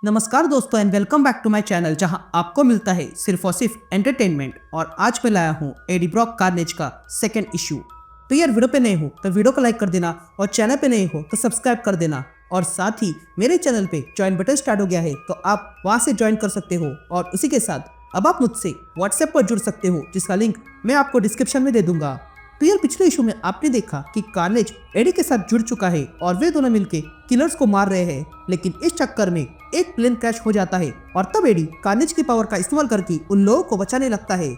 नमस्कार दोस्तों and welcome back to my channel जहां आपको मिलता है सिर्फ और सिर्फ एंटरटेनमेंट। और आज मैं लाया हूं एडी ब्रॉक कार्नेज का सेकंड इशू। तो यार वीडियो पे नए हो तो वीडियो को लाइक कर देना और चैनल पे नए हो तो सब्सक्राइब कर देना। और साथ ही मेरे चैनल पे ज्वाइन बटन स्टार्ट हो गया है तो आप वहां से ज्वाइन कर सकते हो। और उसी के साथ अब आप मुझसे व्हाट्सएप पर जुड़ सकते हो जिसका लिंक मैं आपको डिस्क्रिप्शन में दे दूंगा। तो यार पिछले इशू में आपने देखा कि कार्नेज एडी के साथ जुड़ चुका है और वे दोनों मिलके किलर्स को मार रहे हैं, लेकिन इस चक्कर में एक प्लेन क्रैश हो जाता है और तब एडी कार्नेज की पावर का इस्तेमाल करके उन लोगों को बचाने लगता है।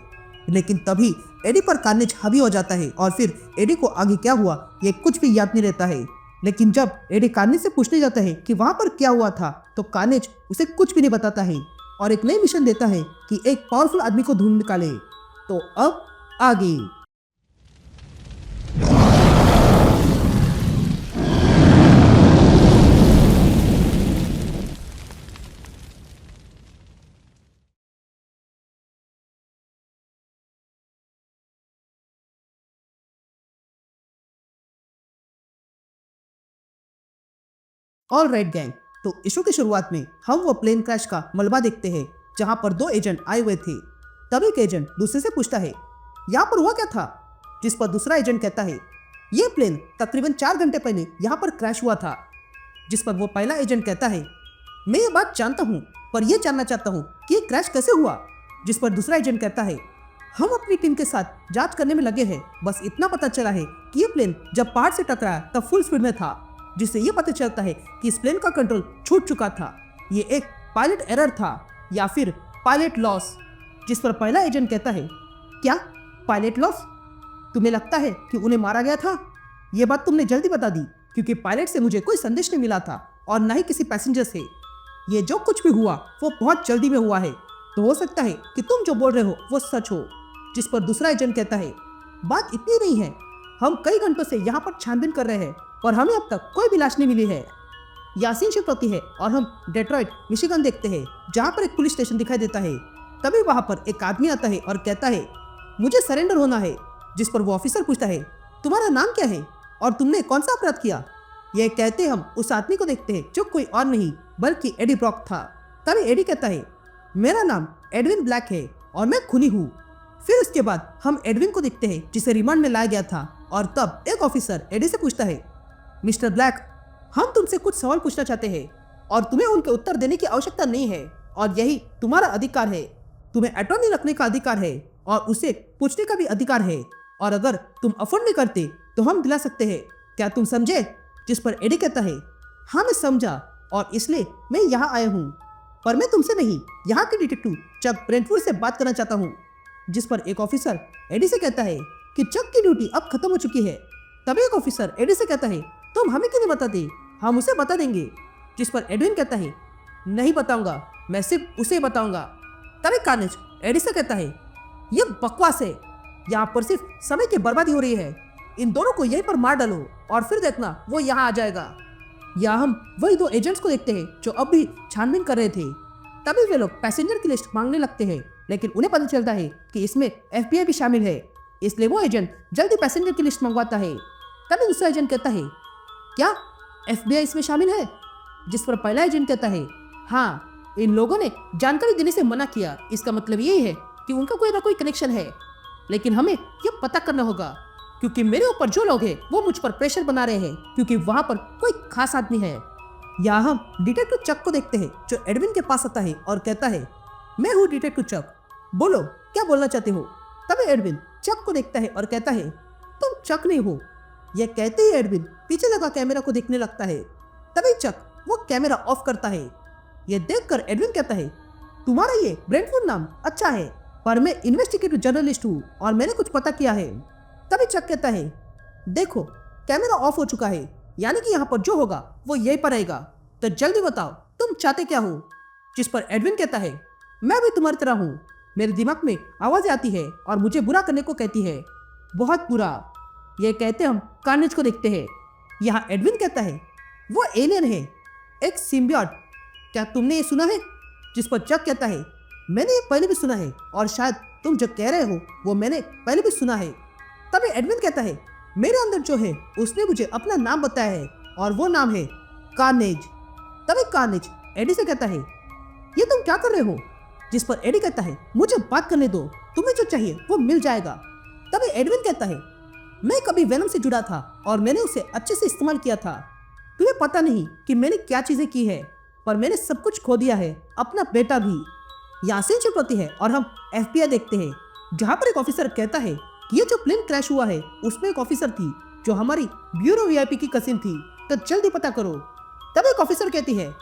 लेकिन तभी एडी पर कार्नेज हावी हो जाता है और फिर एडी को आगे क्या हुआ ये कुछ भी याद नहीं रहता है। लेकिन जब एडी कार्नेज से पूछने जाता है कि वहां पर क्या हुआ था तो कार्नेज उसे कुछ भी नहीं बताता है और एक नई मिशन देता है कि एक पावरफुल आदमी को ढूंढ निकाले। तो अब आगे ऑल राइट गैंग, तो इशू की शुरुआत में हम वो प्लेन क्रैश का मलबा देखते हैं जहां पर दो एजेंट आए हुए थे। तब एक एजेंट दूसरे से पूछता है यहाँ पर हुआ क्या था, जिस पर दूसरा एजेंट कहता है ये प्लेन तकरीबन 4 घंटे पहले यहाँ पर क्रैश हुआ था। जिस पर वो पहला एजेंट कहता है मैं ये बात जानता हूँ पर यह जानना चाहता हूँ कि ये क्रैश कैसे हुआ। जिस पर दूसरा एजेंट कहता है हम अपनी टीम के साथ जांच करने में लगे हैं, बस इतना पता चला है कि ये प्लेन जब पहाड़ से टकराया तब फुल स्पीड में था, जिससे ये पता चलता है कि इस प्लेन का कंट्रोल छूट चुका था। ये एक पायलट एरर था या फिर पायलट लॉस। जिस पर पहला एजेंट कहता है क्या पायलट लॉस, तुम्हें लगता है कि उन्हें मारा गया था? ये बात तुमने जल्दी बता दी क्योंकि पायलट से मुझे कोई संदेश नहीं मिला था और न ही किसी पैसेंजर से। ये जो कुछ भी हुआ वो बहुत जल्दी में हुआ है, तो हो सकता है कि तुम जो बोल रहे हो वो सच हो। जिस पर दूसरा एजेंट कहता है बात इतनी नहीं है, हम कई घंटों से यहाँ पर छानबीन कर रहे हैं और हमें अब तक कोई भी लाश नहीं मिली है। यासीन शिफ्ट होती है और हम डेट्रॉइट मिशिगन देखते हैं जहाँ पर एक पुलिस स्टेशन दिखाई देता है। तभी वहाँ पर एक आदमी आता है और कहता है मुझे सरेंडर होना है। जिस पर वो ऑफिसर पूछता है तुम्हारा नाम क्या है और तुमने कौन सा अपराध किया। यह कहते हम उस आदमी को देखते हैं जो कोई और नहीं बल्कि एडी ब्रॉक था। तभी एडी कहता है मेरा नाम एडविन ब्लैक है और मैं खूनी हूँ। फिर उसके बाद हम एडविन को देखते हैं जिसे रिमांड में लाया गया था और तब एक ऑफिसर एडी से पूछता है मिस्टर ब्लैक हम तुमसे कुछ सवाल पूछना चाहते हैं और तुम्हें उनके उत्तर देने की आवश्यकता नहीं है और यही तुम्हारा अधिकार है। तुम्हें अटॉर्नी रखने का अधिकार है और उसे पूछने का भी अधिकार है और अगर तुम अफोर्ड नहीं करते तो हम दिला सकते हैं, क्या तुम समझे। जिस पर एडी कहता है हाँ मैं समझा और इसलिए मैं यहाँ आया हूँ, पर मैं तुमसे नहीं यहाँ के डिटेक्टिव चक ब्रेंटफोर्ड से बात करना चाहता हूँ। जिस पर एक ऑफिसर एडी से कहता है कि चक की ड्यूटी अब खत्म हो चुकी है। तभी एक ऑफिसर एडी से कहता है तुम हमें क्यों नहीं बताते, हम उसे बता देंगे। जिस पर एडविन कहता है नहीं बताऊंगा, मैं सिर्फ उसे बताऊंगा। तभी कार्नेज एडी से कहता है ये बकवास है, यहाँ पर सिर्फ समय की बर्बादी हो रही है, इन दोनों को यहीं पर मार डालो और फिर देखना वो यहाँ आ जाएगा। या हम वही दो एजेंट्स को देखते हैं जो अब भी छानबीन कर रहे थे। तभी वे लोग पैसेंजर की लिस्ट मांगने लगते हैं, लेकिन उन्हें पता चलता है कि इसमें FBI भी शामिल है, इसलिए वो एजेंट जल्दी पैसेंजर की लिस्ट मंगवाता है। तभी दूसरा एजेंट कहता है क्या FBI इसमें शामिल है। जिस पर पहला एजेंट कहता है हाँ इन लोगों ने जानकारी देने से मना किया, इसका मतलब यही है कि उनका कोई ना कोई कनेक्शन है, लेकिन हमें ये पता करना होगा क्योंकि मेरे ऊपर जो लोग हैं वो मुझ पर प्रेशर बना रहे हैं क्योंकि वहां पर कोई खास आदमी है। या हम डिटेक्टिव चक को देखते हैं जो एडविन के पास आता है और कहता है मैं हूँ डिटेक्टिव चक, बोलो क्या बोलना चाहते हो। तभी एडविन चक को देखता है और कहता है तुम चक नहीं हो। यह कहते ही एडविन पीछे लगा कैमरा को देखने लगता है। तभी चक वो कैमरा ऑफ करता है। यह देखकर एडविन कहता है तुम्हारा ये ब्रेंटफोर्ड नाम अच्छा है, पर मैं इन्वेस्टिगेटिव जर्नलिस्ट हूँ और मैंने कुछ पता किया है। तभी चक कहता है देखो कैमरा ऑफ हो चुका है, यानी कि यहाँ पर जो होगा वो यहीं पर रहेगा, तो जल्दी बताओ तुम चाहते क्या हो। जिस पर एडविन कहता है मैं भी तुम्हारी तरह हूँ, मेरे दिमाग में आवाज़ें आती है और मुझे बुरा करने को कहती है, बहुत बुरा। यह कहते हम कार्नेज को देखते हैं। यहाँ एडविन कहता है वो एलियन है, एक सिम्बियोट, क्या तुमने ये सुना है। जिस पर चक कहता है मैंने ये पहले भी सुना है और शायद तुम जो कह रहे हो वो मैंने पहले भी सुना है। तभी एडविन कहता है मेरे अंदर जो है उसने मुझे अपना नाम बताया है और वो नाम है कार्नेज। तभी कार्नेज एडी से कहता है, ये तुम क्या कर रहे हो? जिस पर एडी कहता है, मुझे बात करने दो, तुम्हें जो चाहिए वो मिल जाएगा। तभी एडविन कहता है, मैं कभी वेनम से जुड़ा था और मैंने उसे अच्छे से इस्तेमाल किया था। तुम्हें पता नहीं कि मैंने क्या चीजें की है, पर मैंने सब कुछ खो दिया है, अपना बेटा भी। यहाँ सीन शिफ्ट होती है और हम FBI देखते हैं, जहाँ पर एक ऑफिसर कहता है कि ये जो प्लेन क्रैश हुआ है उसमें एक ऑफिसर थी जो हमारी ब्यूरो VIP की कजिन थी, तो जल्दी पता करो। तब एक ऑफिसर कहती है,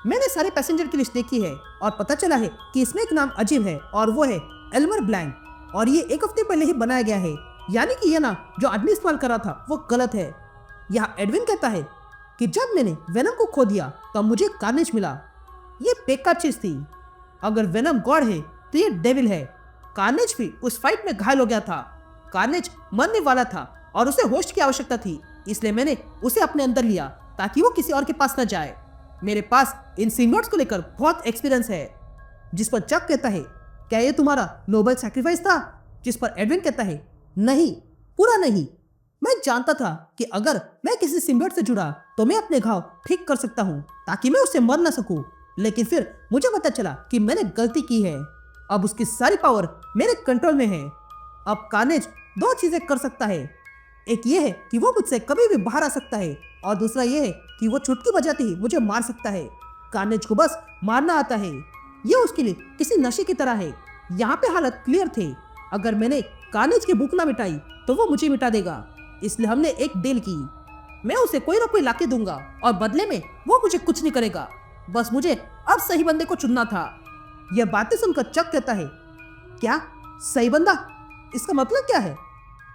मैंने सारे पैसेंजर की लिस्ट देखी है और पता चला है कि इसमें एक नाम अजीब है और वो है एल्मर ब्लैंक, और ये 1 हफ्ते पहले ही बनाया गया है, यानी कि ये नाम जो आदमी इस्तेमाल कर रहा था वो गलत है। यहाँ एडविन कहता है कि जब मैंने वेनम को खो दिया तो मुझे कार्नेज मिला। ये बेकार चीज थी। अगर वेनम गॉड है तो ये डेविल है। कार्नेज भी उस फाइट में घायल हो गया था। कार्नेज मरने वाला था और उसे होस्ट की आवश्यकता थी, इसलिए मैंने उसे अपने अंदर लिया ताकि वो किसी और के पास न जाए। मेरे पास इन सिम्बियोट्स को लेकर बहुत एक्सपीरियंस है। जिस पर चक कहता है, क्या ये तुम्हारा नोबल सैक्रिफाइस था? जिस पर एडविन कहता है, नहीं, पूरा नहीं। मैं जानता था कि अगर मैं किसी सिम्बियोट से जुड़ा तो मैं अपने घाव ठीक कर सकता हूँ ताकि मैं उससे मर न सकूं। लेकिन फिर मुझे पता चला कि मैंने गलती की है। अब उसकी सारी पावर मेरे कंट्रोल में है। अब कार्नेज 2 चीजें कर सकता है। एक ये है कि वो मुझसे कभी भी बाहर आ सकता है, और दूसरा ये है कि वो चुटकी बजाते ही मुझे मार सकता है। कार्नेज को बस मारना आता है। ये उसके लिए किसी नशे की तरह है। यहाँ पे हालत क्लियर थे। अगर मैंने कार्नेज की भूख ना मिटाई तो वो मुझे मिटा देगा। इसलिए हमने एक डील की। मैं उसे कोई ना कोई लाके दूंगा और बदले में वो मुझे कुछ नहीं करेगा। बस मुझे अब सही बंदे को चुनना था। यह बातें सुनकर चक कहता है, क्या सही बंदा? इसका मतलब क्या है?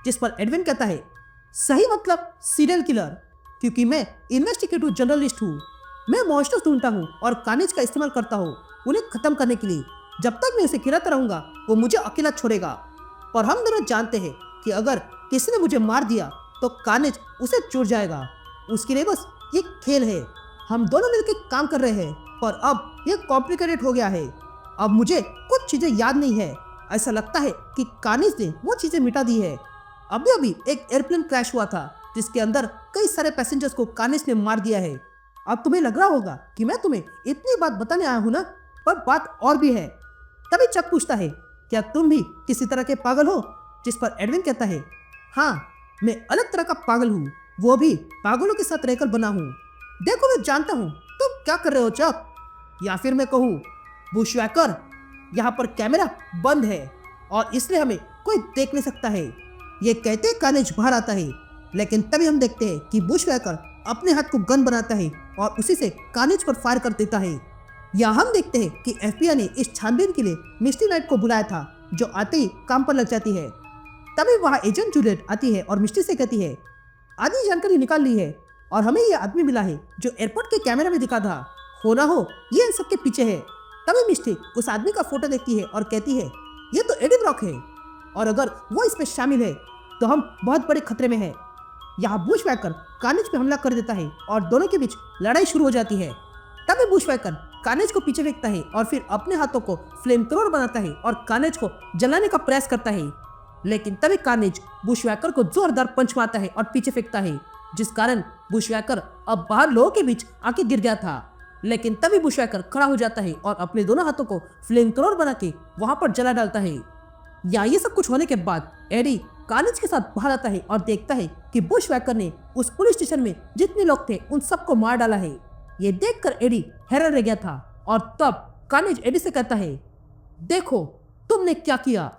जिस पर एडविन कहता है, सही मतलब सीरियल किलर, क्योंकि मैं इन्वेस्टिगेटिव जर्नलिस्ट हूँ। मैं मॉन्स्टर्स ढूंढता हूँ और कार्नेज का इस्तेमाल करता हूँ उन्हें खत्म करने के लिए। जब तक मैं उसे खिलाता रहूंगा वो मुझे अकेला छोड़ेगा। पर हम दोनों जानते हैं कि अगर किसी ने मुझे मार दिया तो कार्नेज उसे चुर जाएगा। उसके लिए बस ये खेल है। हम दोनों मिलकर काम कर रहे हैं, पर अब ये कॉम्प्लिकेटेड हो गया है। अब मुझे कुछ चीजें याद नहीं है। ऐसा लगता है कि कार्नेज ने वो चीजें मिटा दी है। अभी अभी एक एयरप्लेन क्रैश हुआ था जिसके अंदर कई सारे पैसेंजर्स को कार्नेज ने मार दिया है। अब तुम्हें लग रहा होगा कि मैं तुम्हें इतनी बात बताने आया हूं ना, पर बात और भी है। तभी चक पूछता है, क्या तुम भी किसी तरह के पागल हो? जिस पर एडविन कहता है, हाँ, मैं अलग तरह का पागल हूँ, वो भी पागलों के साथ रहकर बना हूँ। देखो, मैं जानता हूँ तुम क्या कर रहे हो चक, या फिर मैं कहूँ बुशवैकर, यहाँ पर कैमरा बंद है और इसलिए हमें कोई देख नहीं सकता है। ये कहते कार्नेज बाहर आता है, लेकिन तभी हम देखते हैं कि बुशवैकर अपने हाथ को गन बनाता है और उसी से कार्नेज पर फायर कर देता है। यहाँ हम देखते हैं कि FBI ने इस छानबीन के लिए मिस्टी नाइट को बुलाया था, जो आते ही काम पर लग जाती है। तभी वहाँ एजेंट जूलियट आती है और मिस्टी से कहती है, आधी जानकारी निकाल ली है और हमें ये आदमी मिला है जो एयरपोर्ट के कैमरा में दिखा था। हो ना हो ये इन सबके पीछे है। तभी मिस्टी उस आदमी का फोटो देखती है और कहती है, ये तो एडी ब्रॉक है, और अगर वो इसमें शामिल है तो हम बहुत बड़े खतरे में हैं। यहाँ बुशवैकर कार्नेज पे हमला कर देता है और दोनों के बीच लड़ाई शुरू हो जाती है। तभी बुशवैकर कार्नेज को पीछे फेंकता है और फिर अपने हाथों को फ्लेम थ्रोअर बनाता है और कार्नेज को जलाने का प्रयास करता है। लेकिन तभी कार्नेज बुशवैकर को जोरदार पंच मारता है और पीछे फेंकता है, जिस कारण बुशवैकर अब बाहर लोगों के बीच आके गिर गया था। लेकिन तभी बुशवैकर खड़ा हो जाता है और अपने दोनों हाथों को फ्लेम थ्रोअर बना के वहां पर जला डालता है। या ये सब कुछ होने के बाद एडी कार्नेज के साथ बाहर आता है और देखता है कि बुशवैकर ने उस पुलिस स्टेशन में जितने लोग थे उन सबको मार डाला है। ये देखकर एडी हैरान रह गया था और तब कार्नेज एडी से कहता है, देखो तुमने क्या किया।